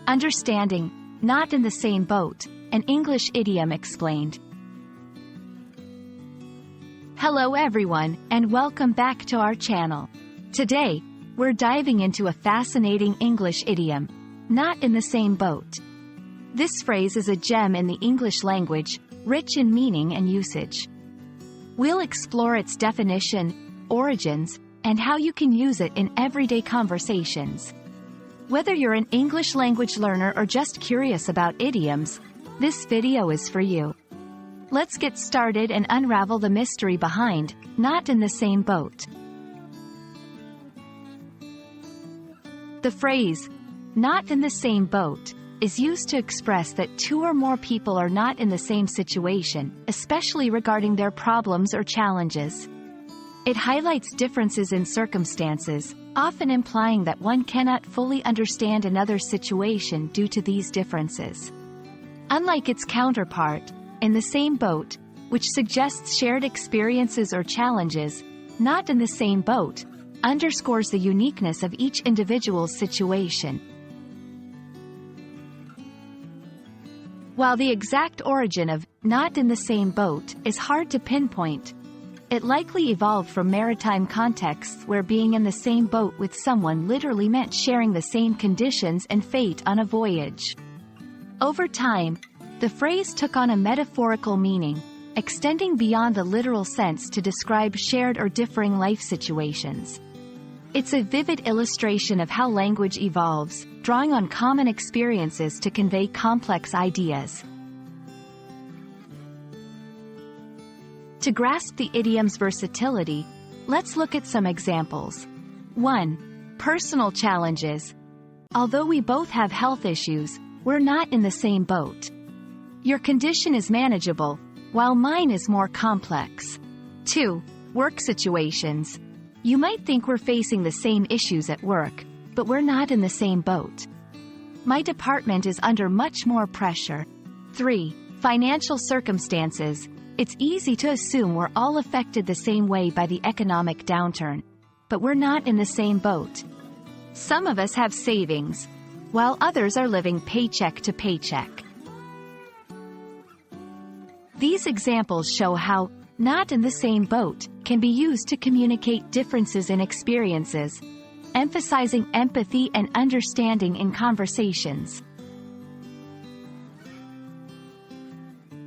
Understanding, not in the same boat, an English idiom explained. Hello everyone, and welcome back to our channel. Today, we're diving into a fascinating English idiom, not in the same boat. This phrase is a gem in the English language, rich in meaning and usage. We'll explore its definition, origins, and how you can use it in everyday conversations. Whether you're an English language learner or just curious about idioms, this video is for you. Let's get started and unravel the mystery behind "not in the same boat." The phrase, "not in the same boat," is used to express that two or more people are not in the same situation, especially regarding their problems or challenges. It highlights differences in circumstances, often implying that one cannot fully understand another's situation due to these differences. Unlike its counterpart, "in the same boat," which suggests shared experiences or challenges, "not in the same boat" underscores the uniqueness of each individual's situation. While the exact origin of "not in the same boat" is hard to pinpoint, it likely evolved from maritime contexts where being in the same boat with someone literally meant sharing the same conditions and fate on a voyage. Over time, the phrase took on a metaphorical meaning, extending beyond the literal sense to describe shared or differing life situations. It's a vivid illustration of how language evolves, drawing on common experiences to convey complex ideas. To grasp the idiom's versatility, let's look at some examples. 1. Personal challenges. Although we both have health issues, we're not in the same boat. Your condition is manageable, while mine is more complex. 2. Work situations. You might think we're facing the same issues at work, but we're not in the same boat. My department is under much more pressure. 3. Financial circumstances. It's easy to assume we're all affected the same way by the economic downturn, but we're not in the same boat. Some of us have savings, while others are living paycheck to paycheck. These examples show how "not in the same boat" can be used to communicate differences in experiences, emphasizing empathy and understanding in conversations.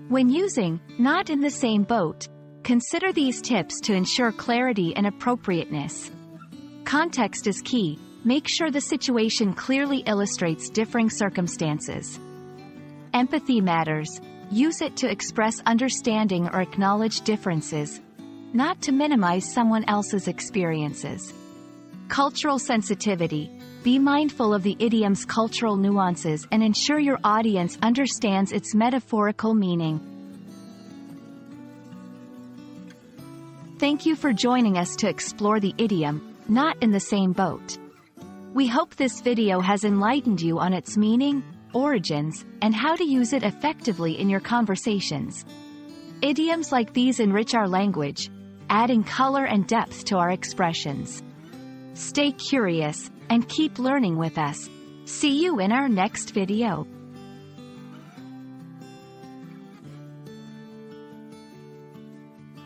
When using "not in the same boat," consider these tips to ensure clarity and appropriateness. Context is key. Make sure the situation clearly illustrates differing circumstances. Empathy matters. Use it to express understanding or acknowledge differences, not to minimize someone else's experiences. Cultural sensitivity. Be mindful of the idiom's cultural nuances and ensure your audience understands its metaphorical meaning. Thank you for joining us to explore the idiom, "not in the same boat." We hope this video has enlightened you on its meaning, origins, and how to use it effectively in your conversations. Idioms like these enrich our language, adding color and depth to our expressions. Stay curious, and keep learning with us. See you in our next video.